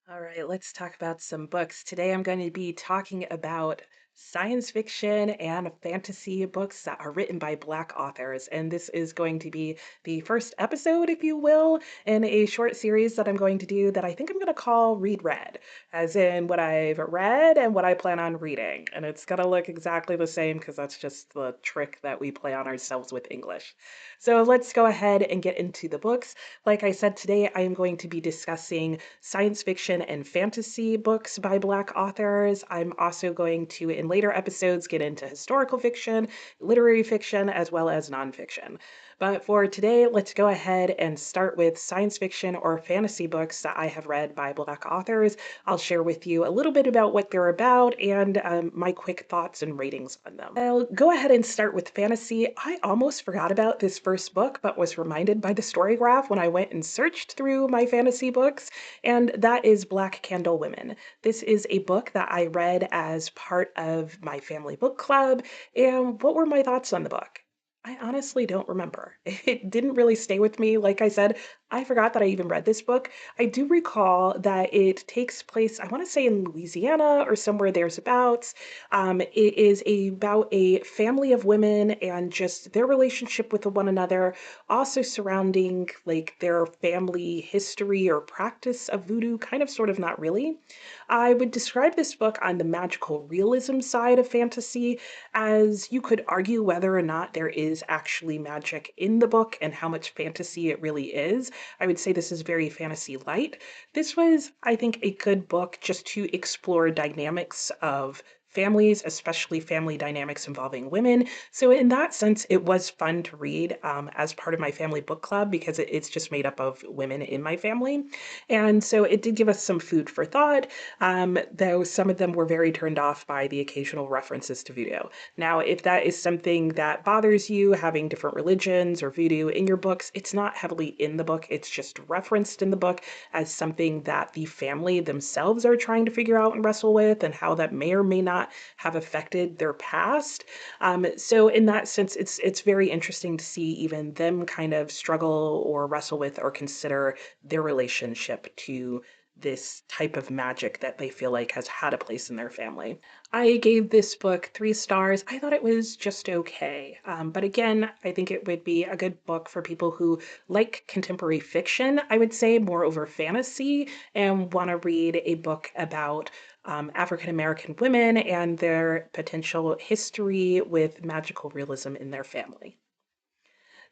All right, let's talk about some books. Today I'm going to be talking about science fiction and fantasy books that are written by Black authors. And this is going to be the first episode, if you will, in a short series that I'm going to do that I think I'm going to call Read Read, as in what I've read and what I plan on reading. And it's going to look exactly the same because that's just the trick that we play on ourselves with English. So let's go ahead and get into the books. Like I said, today I am going to be discussing science fiction and fantasy books by Black authors. I'm also going to, in later episodes, get into historical fiction, literary fiction, as well as nonfiction. But for today, let's go ahead and start with science fiction or fantasy books that I have read by Black authors. I'll share with you a little bit about what they're about and my quick thoughts and ratings on them. I'll go ahead and start with fantasy. I almost forgot about this first book, but was reminded by the story graph when I went and searched through my fantasy books, and that is Black Candle Women. This is a book that I read as part of my family book club. And what were my thoughts on the book? I honestly don't remember. It didn't really stay with me. Like I said, I forgot that I even read this book. I do recall that it takes place, I want to say in Louisiana or somewhere there's. It is about a family of women and just their relationship with one another, also surrounding like their family history or practice of voodoo, kind of, sort of, not really. I would describe this book on the magical realism side of fantasy, as you could argue whether or not there is actually magic in the book and how much fantasy it really is. I would say this is very fantasy light. This was, I think, a good book just to explore dynamics of families, especially family dynamics involving women. So in that sense, it was fun to read as part of my family book club because it's just made up of women in my family. And so it did give us some food for thought, though some of them were very turned off by the occasional references to voodoo. Now, if that is something that bothers you, having different religions or voodoo in your books, it's not heavily in the book. It's just referenced in the book as something that the family themselves are trying to figure out and wrestle with, and how that may or may not have affected their past. So in that sense, it's very interesting to see even them kind of struggle or wrestle with or consider their relationship to this type of magic that they feel like has had a place in their family. I gave this book 3 stars. I thought it was just okay. But again, I think it would be a good book for people who like contemporary fiction, I would say, more over fantasy, and want to read a book about African American women and their potential history with magical realism in their family.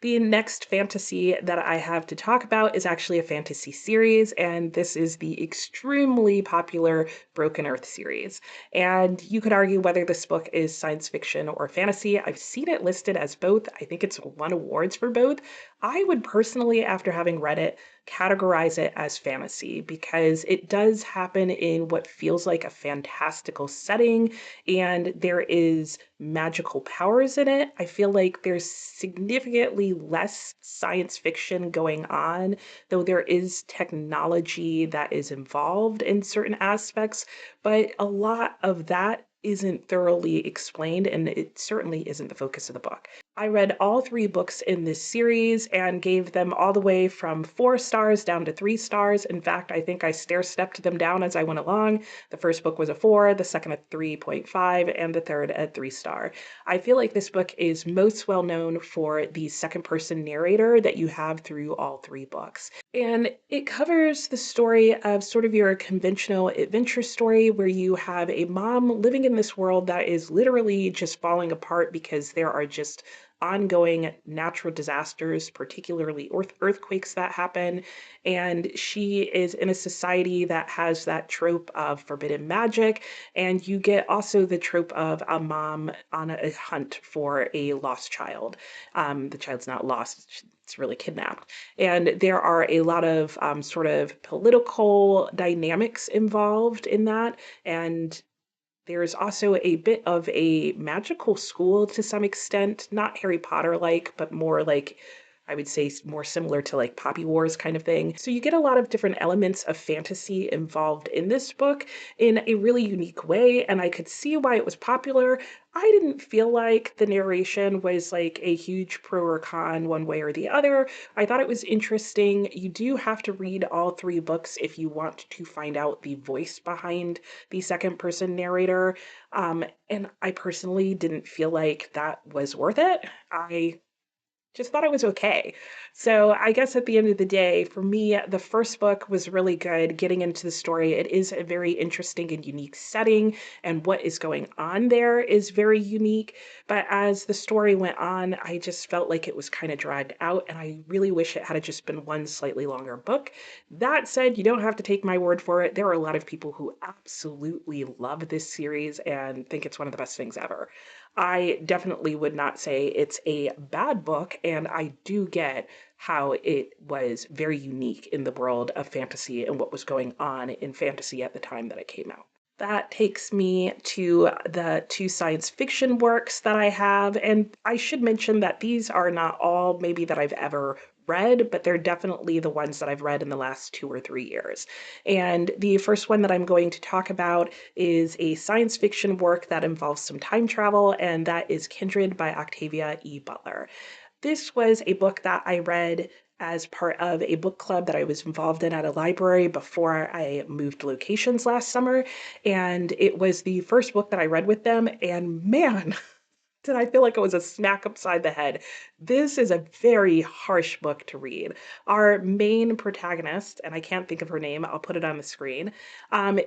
The next fantasy that I have to talk about is actually a fantasy series, and this is the extremely popular Broken Earth series. And you could argue whether this book is science fiction or fantasy. I've seen it listed as both. I think it's won awards for both. I would personally, after having read it, categorize it as fantasy because it does happen in what feels like a fantastical setting, and there is magical powers in it. I feel like there's significantly less science fiction going on, though there is technology that is involved in certain aspects, but a lot of that isn't thoroughly explained, and it certainly isn't the focus of the book. I read all 3 books in this series and gave them all the way from 4 stars down to 3 stars. In fact, I think I stair stepped them down as I went along. The first book was a 4, the second a 3.5, and the third a 3 star. I feel like this book is most well known for the second person narrator that you have through all 3 books. And it covers the story of sort of your conventional adventure story where you have a mom living in this world that is literally just falling apart because there are just ongoing natural disasters, particularly earthquakes that happen. And she is in a society that has that trope of forbidden magic. And you get also the trope of a mom on a hunt for a lost child. The child's not lost, it's really kidnapped. And there are a lot of sort of political dynamics involved in that. And there's also a bit of a magical school to some extent, not Harry Potter like, but more like I would say more similar to like Poppy Wars kind of thing. So you get a lot of different elements of fantasy involved in this book in a really unique way, and I could see why it was popular. I didn't feel like the narration was like a huge pro or con one way or the other. I thought it was interesting. You do have to read all three books if you want to find out the voice behind the second person narrator. And I personally didn't feel like that was worth it. I just thought it was okay. So I guess at the end of the day, for me, the first book was really good getting into the story. It is a very interesting and unique setting, and what is going on there is very unique. But as the story went on, I just felt like it was kind of dragged out, and I really wish it had just been one slightly longer book. That said, you don't have to take my word for it. There are a lot of people who absolutely love this series and think it's one of the best things ever. I definitely would not say it's a bad book, and I do get how it was very unique in the world of fantasy and what was going on in fantasy at the time that it came out. That takes me to the two science fiction works that I have. And I should mention that these are not all maybe that I've ever read, but they're definitely the ones that I've read in the last 2 or 3 years. And the first one that I'm going to talk about is a science fiction work that involves some time travel, and that is Kindred by Octavia E. Butler. This was a book that I read as part of a book club that I was involved in at a library before I moved locations last summer. And it was the first book that I read with them. And man, did I feel like it was a smack upside the head. This is a very harsh book to read. Our main protagonist, and I can't think of her name, I'll put it on the screen,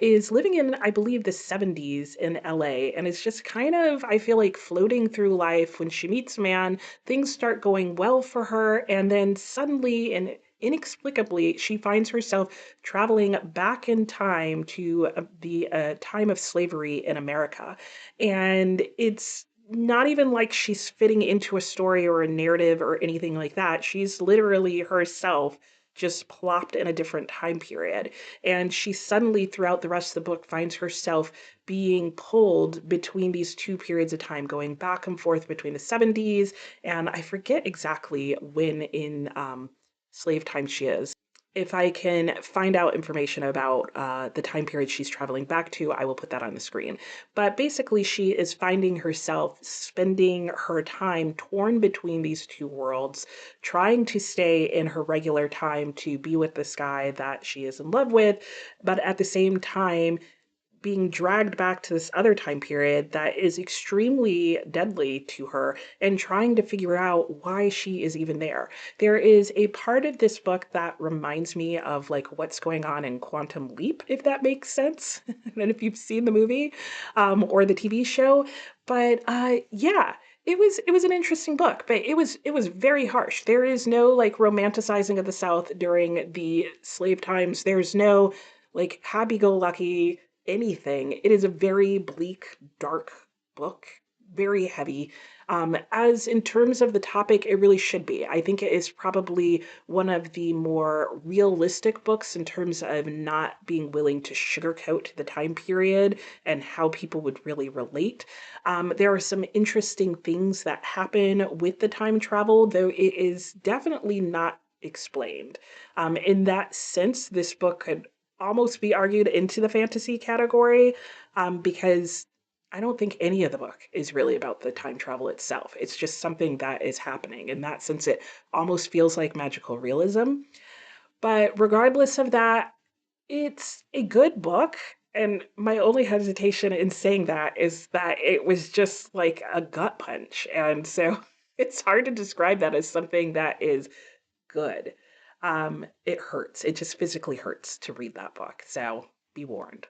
is living in, I believe, the 70s in LA. And it's just kind of, I feel like, floating through life. When she meets a man, things start going well for her. And then suddenly and inexplicably, she finds herself traveling back in time to the time of slavery in America. And it's not even like she's fitting into a story or a narrative or anything like that. She's literally herself just plopped in a different time period. And she suddenly, throughout the rest of the book, finds herself being pulled between these two periods of time, going back and forth between the 70s and I forget exactly when in slave time she is. If I can find out information about the time period she's traveling back to, I will put that on the screen. But basically, she is finding herself spending her time torn between these two worlds, trying to stay in her regular time to be with this guy that she is in love with, but at the same time, being dragged back to this other time period that is extremely deadly to her and trying to figure out why she is even there. There is a part of this book that reminds me of like what's going on in Quantum Leap, if that makes sense. And if you've seen the movie or the TV show, but yeah. It was an interesting book, but it was very harsh. There is no like romanticizing of the South during the slave times. There's no like happy-go-lucky anything. It is a very bleak, dark book, very heavy. As in terms of the topic, it really should be. I think it is probably one of the more realistic books in terms of not being willing to sugarcoat the time period and how people would really relate. There are some interesting things that happen with the time travel, though it is definitely not explained. In that sense, this book could almost be argued into the fantasy category because I don't think any of the book is really about the time travel itself. It's just something that is happening. In that sense, it almost feels like magical realism. But regardless of that, it's a good book. And my only hesitation in saying that is that it was just like a gut punch. And so it's hard to describe that as something that is good. It hurts. It just physically hurts to read that book. So be warned.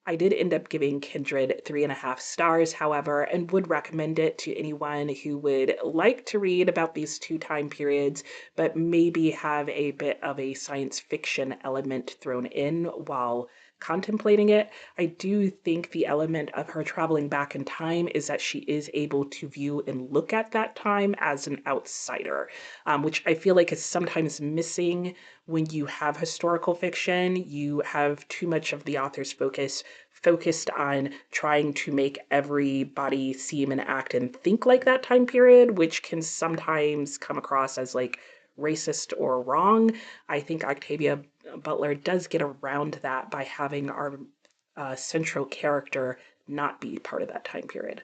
I did end up giving Kindred 3.5 stars, however, and would recommend it to anyone who would like to read about these two time periods, but maybe have a bit of a science fiction element thrown in while contemplating it. I do think the element of her traveling back in time is that she is able to view and look at that time as an outsider, which I feel like is sometimes missing when you have historical fiction. You have too much of the author's focused on trying to make everybody seem and act and think like that time period, which can sometimes come across as like racist or wrong. I think Octavia Butler does get around that by having our central character not be part of that time period.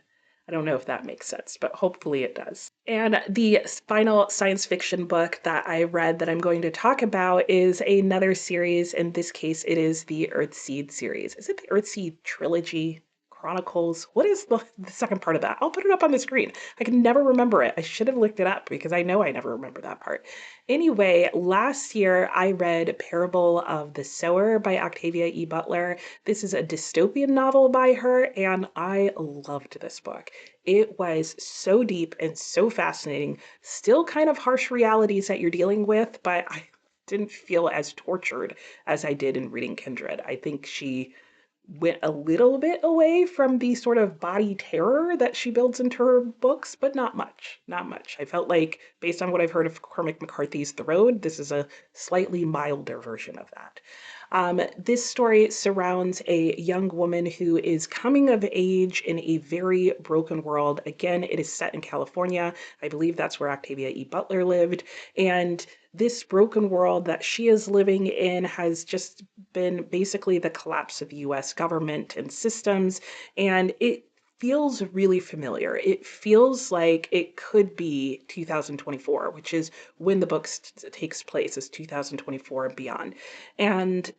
I don't know if that makes sense, but hopefully it does. And the final science fiction book that I read that I'm going to talk about is another series. In this case, it is the Earthseed series. Is it the Earthseed trilogy? Chronicles. What is the second part of that? I'll put it up on the screen. I can never remember it. I should have looked it up because I know I never remember that part. Anyway, last year I read Parable of the Sower by Octavia E. Butler. This is a dystopian novel by her, and I loved this book. It was so deep and so fascinating. Still kind of harsh realities that you're dealing with, but I didn't feel as tortured as I did in reading Kindred. I think she went a little bit away from the sort of body terror that she builds into her books, but not much. Not much. I felt like, based on what I've heard of Cormac McCarthy's The Road, this is a slightly milder version of that. This story surrounds a young woman who is coming of age in a very broken world. Again, it is set in California. I believe that's where Octavia E. Butler lived. And this broken world that she is living in has just been basically the collapse of the US government and systems. And it feels really familiar. It feels like it could be 2024, which is when the book takes place, is 2024 and beyond. And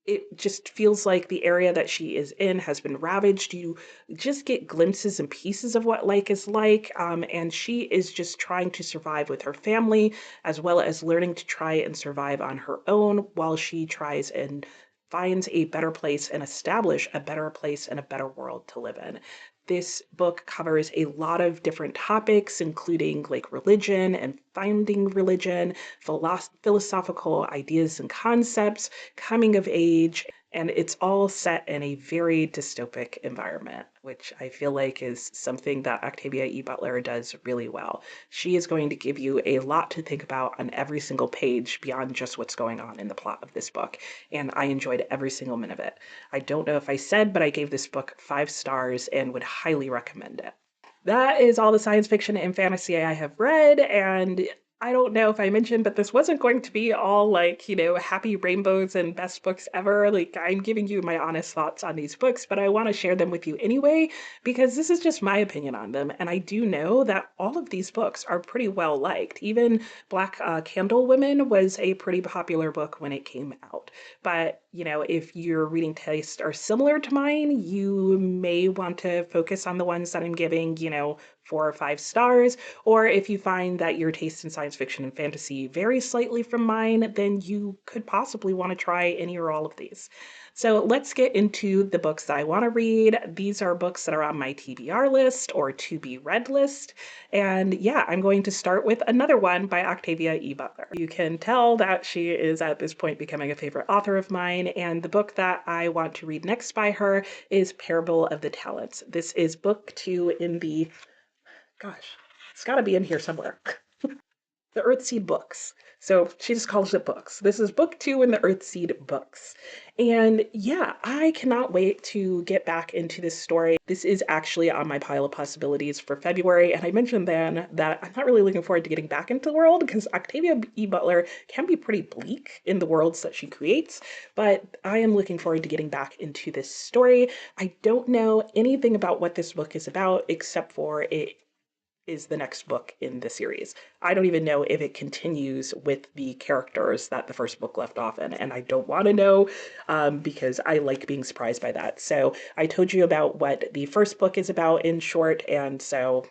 it just feels like the area that she is in has been ravaged. You just get glimpses and pieces of what life is like. And she is just trying to survive with her family, as well as learning to try and survive on her own while she tries and finds a better place and establish a better place and a better world to live in. This book covers a lot of different topics, including like religion and finding religion, philosophical ideas and concepts, coming of age, and it's all set in a very dystopic environment, which I feel like is something that Octavia E. Butler does really well. She is going to give you a lot to think about on every single page beyond just what's going on in the plot of this book, and I enjoyed every single minute of it. I don't know if I said, but I gave this book 5 stars and would highly recommend it. That is all the science fiction and fantasy I have read, and I don't know if I mentioned, but this wasn't going to be all like, happy rainbows and best books ever. Like, I'm giving you my honest thoughts on these books, but I want to share them with you anyway, because this is just my opinion on them. And I do know that all of these books are pretty well liked. Even Black Candle Women was a pretty popular book when it came out. But, if your reading tastes are similar to mine, you may want to focus on the ones that I'm giving, 4 or 5 stars. Or if you find that your taste in science fiction and fantasy vary slightly from mine, then you could possibly want to try any or all of these. So let's get into the books that I want to read. These are books that are on my TBR list or to be read list. And yeah, I'm going to start with another one by Octavia E. Butler. You can tell that she is at this point becoming a favorite author of mine. And the book that I want to read next by her is Parable of the Talents. This is book 2 in the it's got to be in here somewhere. The Earthseed books. So she just calls it books. This is book 2 in the Earthseed books. And yeah, I cannot wait to get back into this story. This is actually on my pile of possibilities for February. And I mentioned then that I'm not really looking forward to getting back into the world because Octavia E. Butler can be pretty bleak in the worlds that she creates. But I am looking forward to getting back into this story. I don't know anything about what this book is about except for it is the next book in the series. I don't even know if it continues with the characters that the first book left off in, and I don't want to know because I like being surprised by that. So I told you about what the first book is about in short, and so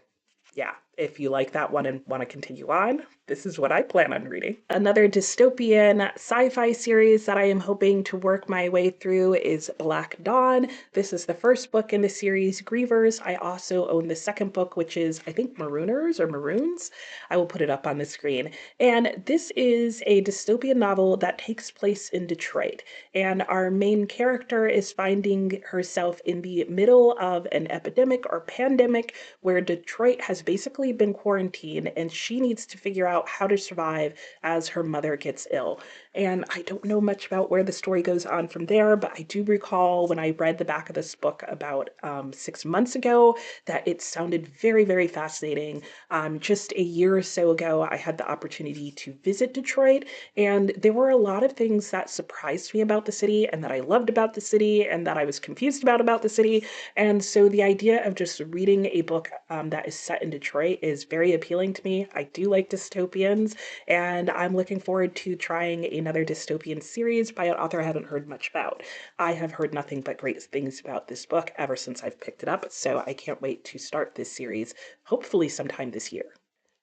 yeah, if you like that one and want to continue on, this is what I plan on reading. Another dystopian sci-fi series that I am hoping to work my way through is Black Dawn. This is the first book in the series, Grievers. I also own the second book, which is, I think, Marooners or Maroons. I will put it up on the screen. And this is a dystopian novel that takes place in Detroit. And our main character is finding herself in the middle of an epidemic or pandemic where Detroit has basically been quarantined and she needs to figure out how to survive as her mother gets ill. And I don't know much about where the story goes on from there, but I do recall when I read the back of this book about 6 months ago that it sounded very, very fascinating. Just a year or so ago, I had the opportunity to visit Detroit, and there were a lot of things that surprised me about the city and that I loved about the city and that I was confused about the city. And so the idea of just reading a book that is set in Detroit is very appealing to me. I do like dystopians, and I'm looking forward to trying another dystopian series by an author I haven't heard much about. I have heard nothing but great things about this book ever since I've picked it up, so I can't wait to start this series, hopefully sometime this year.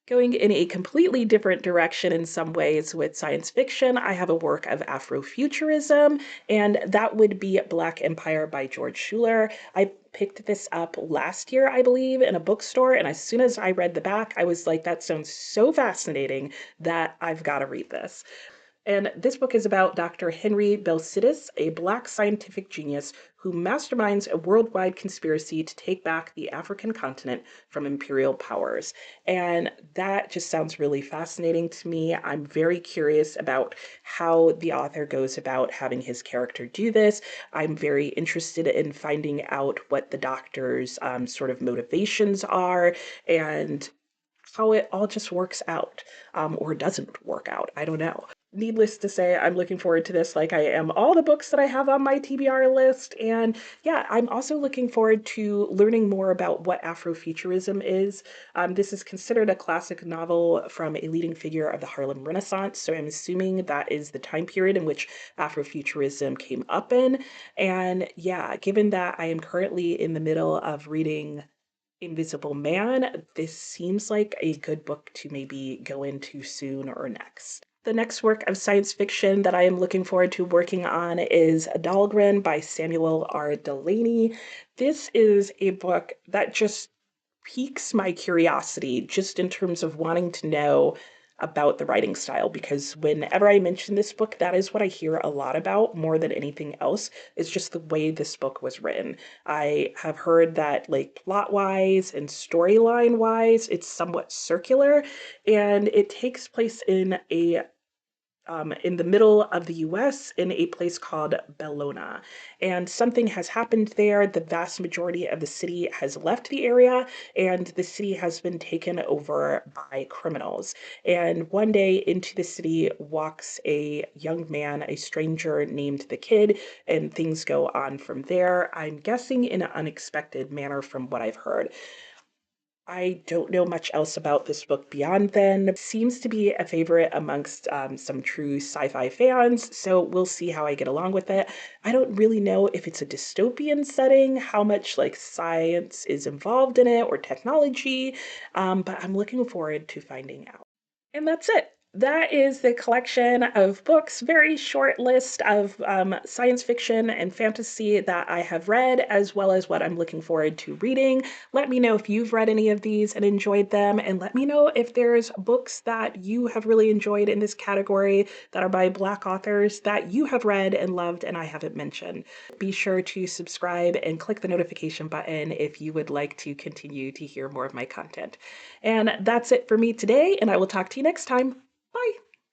Going in a completely different direction in some ways with science fiction, I have a work of Afrofuturism, and that would be Black Empire by George Schuyler. I picked this up last year, I believe, in a bookstore, and as soon as I read the back, I was like, that sounds so fascinating that I've got to read this. And this book is about Dr. Henry Belsidis, a Black scientific genius who masterminds a worldwide conspiracy to take back the African continent from imperial powers. And that just sounds really fascinating to me. I'm very curious about how the author goes about having his character do this. I'm very interested in finding out what the doctor's sort of motivations are and how it all just works out, or doesn't work out. I don't know. Needless to say, I'm looking forward to this like I am all the books that I have on my TBR list. And yeah, I'm also looking forward to learning more about what Afrofuturism is. This is considered a classic novel from a leading figure of the Harlem Renaissance. So I'm assuming that is the time period in which Afrofuturism came up in. And yeah, given that I am currently in the middle of reading Invisible Man, this seems like a good book to maybe go into soon or next. The next work of science fiction that I am looking forward to working on is Dhalgren by Samuel R. Delaney. This is a book that just piques my curiosity just in terms of wanting to know about the writing style, because whenever I mention this book, that is what I hear a lot about more than anything else. It's just the way this book was written. I have heard that, like, plot wise and storyline wise, it's somewhat circular, and it takes place in the middle of the US in a place called Bellona. And something has happened there. The vast majority of the city has left the area, and the city has been taken over by criminals. And one day into the city walks a young man, a stranger named the Kid, and things go on from there. I'm guessing in an unexpected manner from what I've heard. I don't know much else about this book beyond then. It seems to be a favorite amongst some true sci-fi fans, so we'll see how I get along with it. I don't really know if it's a dystopian setting, how much like science is involved in it or technology, but I'm looking forward to finding out. And that's it. That is the collection of books, very short list of science fiction and fantasy that I have read, as well as what I'm looking forward to reading. Let me know if you've read any of these and enjoyed them, and let me know if there's books that you have really enjoyed in this category that are by Black authors that you have read and loved and I haven't mentioned. Be sure to subscribe and click the notification button if you would like to continue to hear more of my content. And that's it for me today, and I will talk to you next time. Bye.